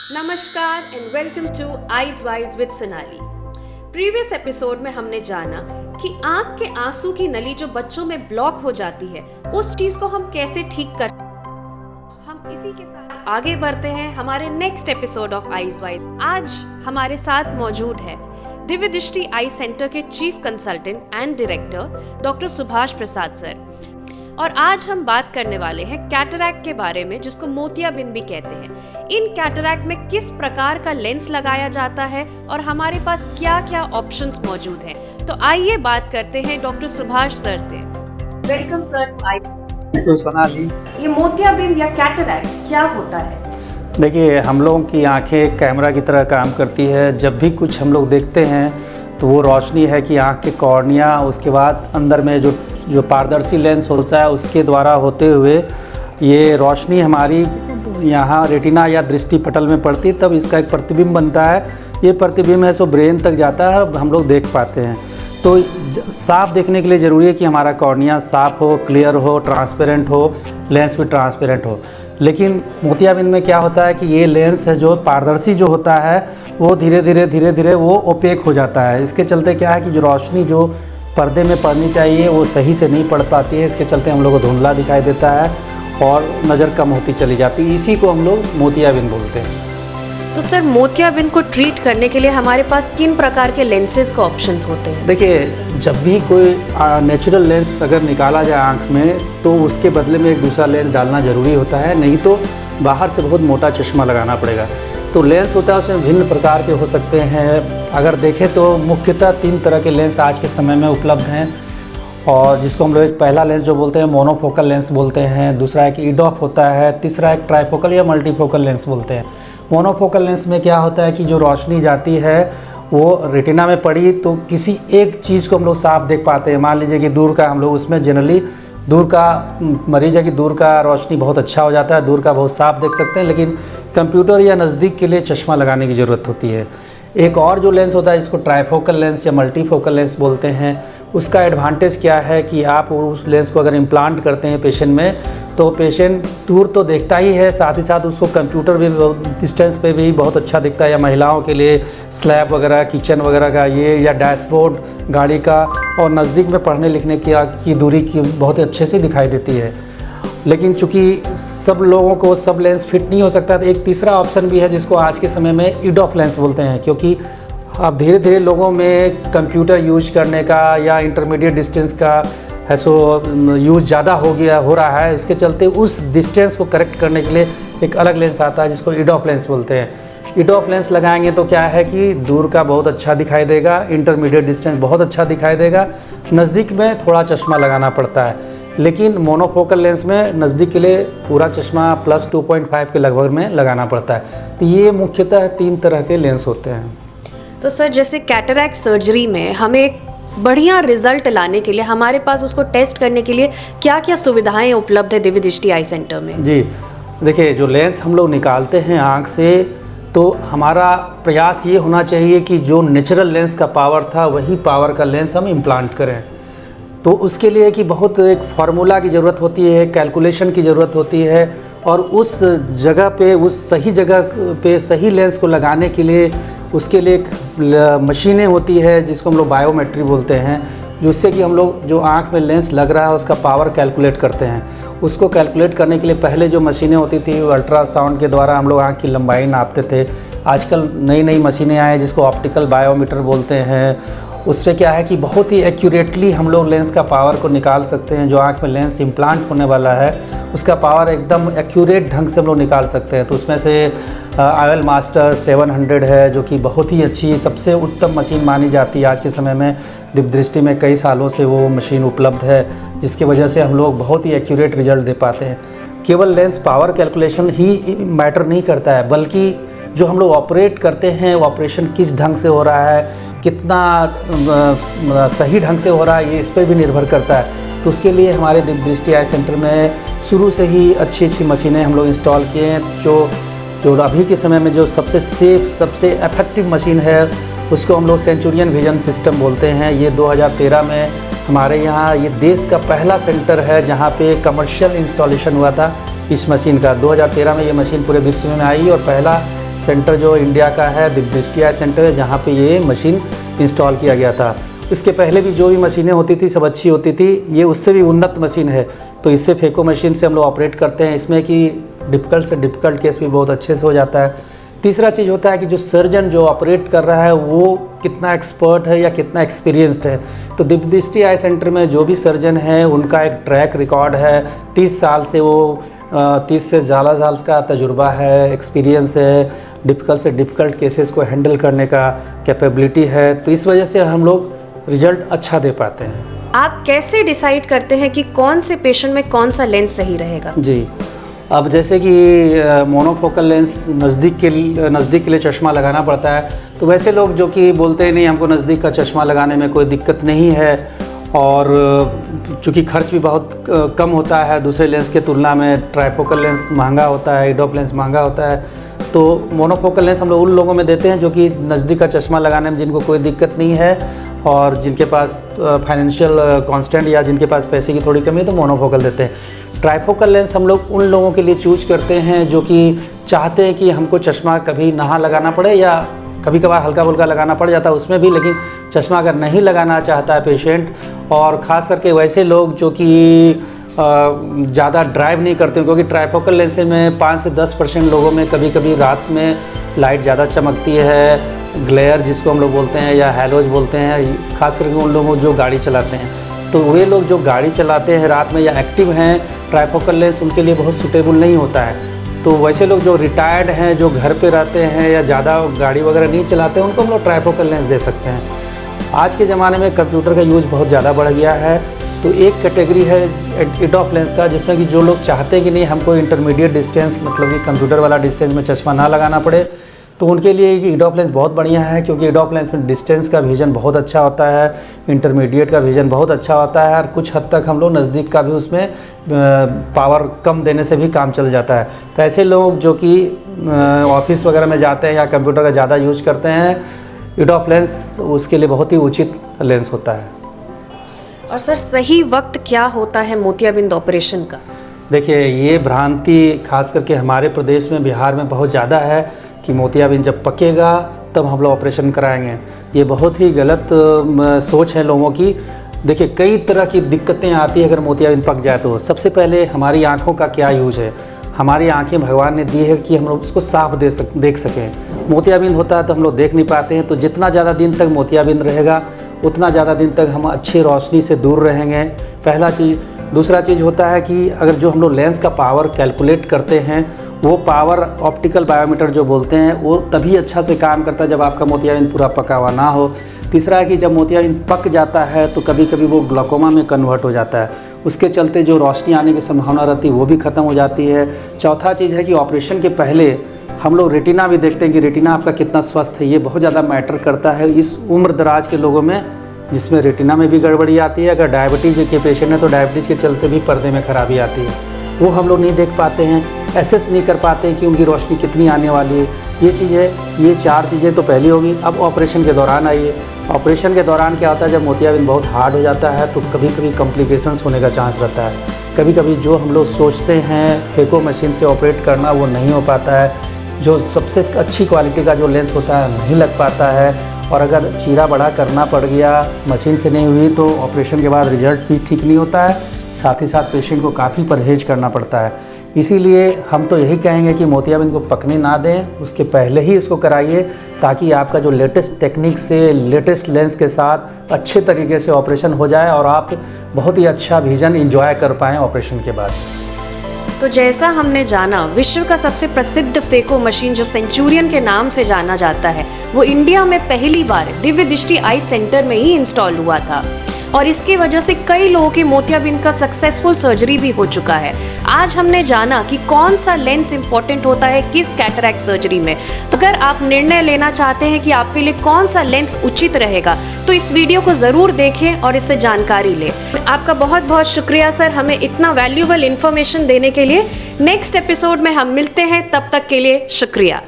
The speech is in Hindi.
नमस्कार and welcome to eyes wise with Sonali. Previous episode में हमने जाना कि आंख के आंसू की नली जो बच्चों में ब्लॉक हो जाती है उस चीज को हम कैसे ठीक कर। हम इसी के साथ आगे बढ़ते हैं हमारे next episode of eyes wise. आज हमारे साथ मौजूद है दिव्य दृष्टि आई सेंटर के chief consultant and director doctor Subhash Prasad sir, और आज हम बात करने वाले हैं कैटरैक्ट के बारे में, जिसको मोतियाबिंद भी कहते हैं। इन कैटरैक्ट में किस प्रकार का लेंस लगाया जाता है और हमारे पास क्या क्या ऑप्शंस मौजूद हैं। तो आइए बात करते हैं डॉक्टर सुभाष सर से। Welcome sir. तो सोनाली, ये मोतियाबिंद या कैटरैक्ट क्या होता है? देखिए, हम लोगों की आंखें कैमरा की तरह काम करती है। जब भी कुछ हम लोग देखते हैं तो वो रोशनी है कि आंख के कॉर्निया, उसके बाद अंदर में जो पारदर्शी लेंस होता है उसके द्वारा होते हुए ये रोशनी हमारी यहाँ रेटिना या दृष्टि पटल में पड़ती, तब इसका एक प्रतिबिंब बनता है। ये प्रतिबिंब है सो ब्रेन तक जाता है, हम लोग देख पाते हैं। तो साफ देखने के लिए ज़रूरी है कि हमारा कॉर्निया साफ हो, क्लियर हो, ट्रांसपेरेंट हो, लेंस भी ट्रांसपेरेंट हो। लेकिन मोतियाबिंद में क्या होता है कि ये लेंस है जो पारदर्शी जो होता है वो धीरे धीरे वो ओपेक हो जाता है। इसके चलते क्या है कि जो रोशनी जो पर्दे में पड़नी चाहिए वो सही से नहीं पड़ पाती है। इसके चलते हम लोग को धुंधला दिखाई देता है और नज़र कम होती चली जाती है। इसी को हम लोग मोतियाबिंद बोलते हैं। तो सर, मोतियाबिंद को ट्रीट करने के लिए हमारे पास किन प्रकार के लेंसेज का ऑप्शंस होते हैं? देखिए, जब भी कोई नेचुरल लेंस अगर निकाला जाए आँख में तो उसके बदले में एक दूसरा लेंस डालना ज़रूरी होता है, नहीं तो बाहर से बहुत मोटा चश्मा लगाना पड़ेगा। तो लेंस होता है उसमें भिन्न प्रकार के हो सकते हैं। अगर देखें तो मुख्यतः 3 तरह के लेंस आज के समय में उपलब्ध हैं, और जिसको हम लोग एक पहला लेंस जो बोलते हैं मोनोफोकल लेंस बोलते हैं, दूसरा एक ईडॉफ होता है, तीसरा एक ट्राइफोकल या मल्टीफोकल लेंस बोलते हैं। मोनोफोकल लेंस में क्या होता है कि जो रोशनी जाती है वो रेटिना में पड़ी तो किसी एक चीज़ को हम लोग साफ देख पाते हैं। मान लीजिए कि दूर का, हम लोग उसमें जनरली दूर का मरीज है कि दूर का रोशनी बहुत अच्छा हो जाता है, दूर का बहुत साफ देख सकते हैं, लेकिन कंप्यूटर या नज़दीक के लिए चश्मा लगाने की ज़रूरत होती है। एक और जो लेंस होता है इसको ट्राइफोकल लेंस या मल्टीफोकल लेंस बोलते हैं। उसका एडवांटेज क्या है कि आप उस लेंस को अगर इम्प्लांट करते हैं पेशेंट में तो पेशेंट दूर तो देखता ही है, साथ ही साथ उसको कंप्यूटर भी डिस्टेंस पे भी बहुत अच्छा दिखता है। या महिलाओं के लिए स्लैब वगैरह, किचन वगैरह का ये, या डैशबोर्ड गाड़ी का, और नज़दीक में पढ़ने लिखने की दूरी की बहुत अच्छे से दिखाई देती है। लेकिन चूँकि सब लोगों को सब लेंस फिट नहीं हो सकता, तो एक तीसरा ऑप्शन भी है जिसको आज के समय में ईडॉफ लेंस बोलते हैं, क्योंकि अब धीरे धीरे लोगों में कंप्यूटर यूज करने का या इंटरमीडिएट डिस्टेंस का है सो यूज ज़्यादा हो रहा है। इसके चलते उस डिस्टेंस को करेक्ट करने के लिए एक अलग लेंस आता है जिसको ईडॉफ लेंस बोलते हैं। ईडॉफ लेंस लगाएंगे तो क्या है कि दूर का बहुत अच्छा दिखाई देगा, इंटरमीडिएट डिस्टेंस बहुत अच्छा दिखाई देगा, नज़दीक में थोड़ा चश्मा लगाना पड़ता है। लेकिन मोनोफोकल लेंस में नज़दीक के लिए पूरा चश्मा प्लस 2.5 के लगभग में लगाना पड़ता है। तो ये मुख्यतः 3 तरह के लेंस होते हैं। तो सर, जैसे कैटरैक्ट सर्जरी में हमें एक बढ़िया रिजल्ट लाने के लिए हमारे पास उसको टेस्ट करने के लिए क्या क्या सुविधाएं उपलब्ध है दिव्य दृष्टि आई सेंटर में? जी देखिए, जो लेंस हम लोग निकालते हैं आँख से, तो हमारा प्रयास ये होना चाहिए कि जो नेचुरल लेंस का पावर था वही पावर का लेंस हम इम्प्लांट करें। तो उसके लिए कि बहुत एक फार्मूला की ज़रूरत होती है, कैलकुलेशन की ज़रूरत होती है, और उस जगह पे, उस सही जगह पे सही लेंस को लगाने के लिए उसके लिए एक मशीनें होती है जिसको हम लोग बायोमेट्री बोलते हैं, जिससे कि हम लोग जो आँख में लेंस लग रहा है उसका पावर कैलकुलेट करते हैं। उसको कैलकुलेट करने के लिए पहले जो मशीनें होती थी वो अल्ट्रासाउंड के द्वारा हम लोग आँख की लंबाई नापते थे। आजकल नई मशीनें आए जिसको ऑप्टिकल बायोमीटर बोलते हैं। उससे क्या है कि बहुत ही एक्यूरेटली हम लोग लेंस का पावर को निकाल सकते हैं। जो आँख में लेंस इम्प्लांट होने वाला है उसका पावर एकदम एक्यूरेट ढंग से हम लोग निकाल सकते हैं। तो उसमें से IOL मास्टर 700 है, जो कि बहुत ही अच्छी, सबसे उत्तम मशीन मानी जाती है आज के समय में। दिव्य दृष्टि में कई सालों से वो मशीन उपलब्ध है, जिसकी वजह से हम लोग बहुत ही एक्यूरेट रिजल्ट दे पाते हैं। केवल लेंस पावर कैलकुलेशन ही मैटर नहीं करता है, बल्कि जो हम लोग ऑपरेट करते हैं वो ऑपरेशन किस ढंग से हो रहा है, कितना सही ढंग से हो रहा है, ये इस पर भी निर्भर करता है। तो उसके लिए हमारे दिव्य दृष्टि आई सेंटर में शुरू से ही अच्छी मशीनें हम लोग इंस्टॉल किए हैं। जो अभी के समय में जो सबसे सेफ, सबसे इफेक्टिव मशीन है उसको हम लोग सेंचुरियन विजन सिस्टम बोलते हैं। ये 2013 में हमारे यहाँ, ये देश का पहला सेंटर है जहाँ पे कमर्शियल इंस्टॉलेशन हुआ था इस मशीन का। 2013 में ये मशीन पूरे विश्व में आई और पहला सेंटर जो इंडिया का है दिव्यदृष्टि आई सेंटर है, जहाँ पे ये मशीन इंस्टॉल किया गया था। इसके पहले भी जो भी मशीनें होती थी सब अच्छी होती थी, ये उससे भी उन्नत मशीन है। तो इससे फेको मशीन से हम लोग ऑपरेट करते हैं, इसमें कि डिफ़िकल्ट से डिफ़िकल्ट केस भी बहुत अच्छे से हो जाता है। तीसरा चीज़ होता है कि जो सर्जन जो ऑपरेट कर रहा है वो कितना एक्सपर्ट है या कितना एक्सपीरियंस्ड है। तो दिव्यदृष्टि आई सेंटर में जो भी सर्जन है उनका एक ट्रैक रिकॉर्ड है, 30 साल से वो 30 से ज़्यादा साल का तजुर्बा है, एक्सपीरियंस है, डिफ़िकल्ट से डिफ़िकल्ट केसेस को हैंडल करने का कैपेबिलिटी है। तो इस वजह से हम लोग रिजल्ट अच्छा दे पाते हैं। आप कैसे डिसाइड करते हैं कि कौन से पेशेंट में कौन सा लेंस सही रहेगा? जी, अब जैसे कि मोनोफोकल लेंस नज़दीक के लिए चश्मा लगाना पड़ता है, तो वैसे लोग जो कि बोलते हैं नहीं हमको नज़दीक का चश्मा लगाने में कोई दिक्कत नहीं है, और चूँकि खर्च भी बहुत कम होता है दूसरे लेंस के तुलना में, ट्राइफोकल लेंस महंगा होता है, इडोप लेंस महंगा होता है, तो मोनोफोकल लेंस हम लोग उन लोगों में देते हैं जो कि नज़दीक का चश्मा लगाने में जिनको कोई दिक्कत नहीं है और जिनके पास फाइनेंशियल कांस्टेंट या जिनके पास पैसे की थोड़ी कमी है, तो मोनोफोकल देते हैं। ट्राइफोकल लेंस हम लोग उन लोगों के लिए चूज करते हैं जो कि चाहते हैं कि हमको चश्मा कभी ना लगाना पड़े या कभी कभार हल्का फुल्का लगाना पड़ जाता है उसमें भी, लेकिन चश्मा अगर नहीं लगाना चाहता है पेशेंट, और ख़ास करके वैसे लोग जो कि ज़्यादा ड्राइव नहीं करते हैं, क्योंकि ट्राइफोकल लेंस में 5 से 10% लोगों में कभी कभी रात में लाइट ज़्यादा चमकती है, ग्लेयर जिसको हम लोग बोलते हैं या हैलोज बोलते हैं, खास करके उन लोगों जो गाड़ी चलाते हैं। तो वे लोग जो गाड़ी चलाते हैं रात में या एक्टिव हैं, ट्राइफोकल लेंस उनके लिए बहुत सूटेबल नहीं होता है। तो वैसे लोग जो रिटायर्ड हैं, जो घर पे रहते हैं या ज़्यादा गाड़ी वगैरह नहीं चलाते हैं, उनको हम लोग ट्राइफोकल लेंस दे सकते हैं। आज के ज़माने में कंप्यूटर का यूज़ बहुत ज़्यादा बढ़ गया है, तो एक कैटेगरी है इडोप लेंस का, जिसमें कि जो लोग चाहते हैं कि नहीं हमको इंटरमीडिएट डिस्टेंस, मतलब कि कंप्यूटर वाला डिस्टेंस में चश्मा ना लगाना पड़े, तो उनके लिए इडोप लेंस बहुत बढ़िया है, क्योंकि इडोप लेंस में डिस्टेंस का विजन बहुत अच्छा होता है, इंटरमीडिएट का विजन बहुत अच्छा होता है, और कुछ हद तक हम लोग नज़दीक का भी उसमें पावर कम देने से भी काम चल जाता है। तो ऐसे लोग जो कि ऑफिस वगैरह में जाते हैं या कंप्यूटर का ज़्यादा यूज करते हैं, इडोप लेंस उसके लिए बहुत ही उचित लेंस होता है। और सर सही वक्त क्या होता है मोतियाबिंद ऑपरेशन का? देखिए, ये भ्रांति खास करके हमारे प्रदेश में, बिहार में बहुत ज़्यादा है कि मोतियाबिंद जब पकेगा तब हम लोग ऑपरेशन कराएंगे। ये बहुत ही गलत सोच है लोगों की। देखिए, कई तरह की दिक्कतें आती है अगर मोतियाबिंद पक जाए तो। सबसे पहले हमारी आँखों का क्या यूज है। हमारी आँखें भगवान ने दी है कि हम लोग उसको साफ देख सकें। मोतियाबिंद होता है तो हम लोग देख नहीं पाते हैं, तो जितना ज़्यादा दिन तक मोतियाबिंद रहेगा उतना ज़्यादा दिन तक हम अच्छी रोशनी से दूर रहेंगे, पहला चीज़। दूसरा चीज़ होता है कि अगर जो हम लोग लेंस का पावर कैलकुलेट करते हैं, वो पावर ऑप्टिकल बायोमीटर जो बोलते हैं, वो तभी अच्छा से काम करता है जब आपका मोतियाबिंद पूरा पका हुआ ना हो। तीसरा है कि जब मोतियाबिंद पक जाता है तो कभी कभी वो ग्लाकोमा में कन्वर्ट हो जाता है, उसके चलते जो रोशनी आने की संभावना रहती है वो भी ख़त्म हो जाती है। चौथा चीज़ है कि ऑपरेशन के पहले हम लोग रेटिना भी देखते हैं कि रेटिना आपका कितना स्वस्थ है। ये बहुत ज़्यादा मैटर करता है इस उम्र दराज के लोगों में, जिसमें रेटिना में भी गड़बड़ी आती है। अगर डायबिटीज़ के पेशेंट है तो डायबिटीज़ के चलते भी पर्दे में खराबी आती है, वो हम लोग नहीं देख पाते हैं, एसेस नहीं कर पाते हैं कि उनकी रोशनी कितनी आने वाली है। ये चीज़ है, ये 4 चीज़ें तो पहली होगी। अब ऑपरेशन के दौरान आइए। ऑपरेशन के दौरान क्या होता है, जब मोतियाबिंद बहुत हार्ड हो जाता है तो कभी कभी कॉम्प्लिकेशंस होने का चांस रहता है। कभी कभी जो हम लोग सोचते हैं फेको मशीन से ऑपरेट करना वो नहीं हो पाता है, जो सबसे अच्छी क्वालिटी का जो लेंस होता है नहीं लग पाता है, और अगर चीरा बड़ा करना पड़ गया, मशीन से नहीं हुई, तो ऑपरेशन के बाद रिजल्ट भी ठीक नहीं होता है। साथ ही साथ पेशेंट को काफ़ी परहेज करना पड़ता है। इसीलिए हम तो यही कहेंगे कि मोतियाबिंद को पकने ना दें, उसके पहले ही इसको कराइए, ताकि आपका जो लेटेस्ट टेक्निक से, लेटेस्ट लेंस के साथ अच्छे तरीके से ऑपरेशन हो जाए और आप बहुत ही अच्छा विजन एंजॉय कर पाएँ ऑपरेशन के बाद। तो जैसा हमने जाना, विश्व का सबसे प्रसिद्ध फेको मशीन जो सेंचुरियन के नाम से जाना जाता है, वो इंडिया में पहली बार दिव्यदृष्टि आई सेंटर में ही इंस्टॉल हुआ था, और इसकी वजह से कई लोगों के मोतियाबिंद का सक्सेसफुल सर्जरी भी हो चुका है। आज हमने जाना कि कौन सा लेंस इंपॉर्टेंट होता है किस कैटरैक्ट सर्जरी में। तो अगर आप निर्णय लेना चाहते हैं कि आपके लिए कौन सा लेंस उचित रहेगा, तो इस वीडियो को ज़रूर देखें और इससे जानकारी लें। आपका बहुत बहुत शुक्रिया सर, हमें इतना वैल्यूएबल इन्फॉर्मेशन देने के लिए। नेक्स्ट एपिसोड में हम मिलते हैं, तब तक के लिए शुक्रिया।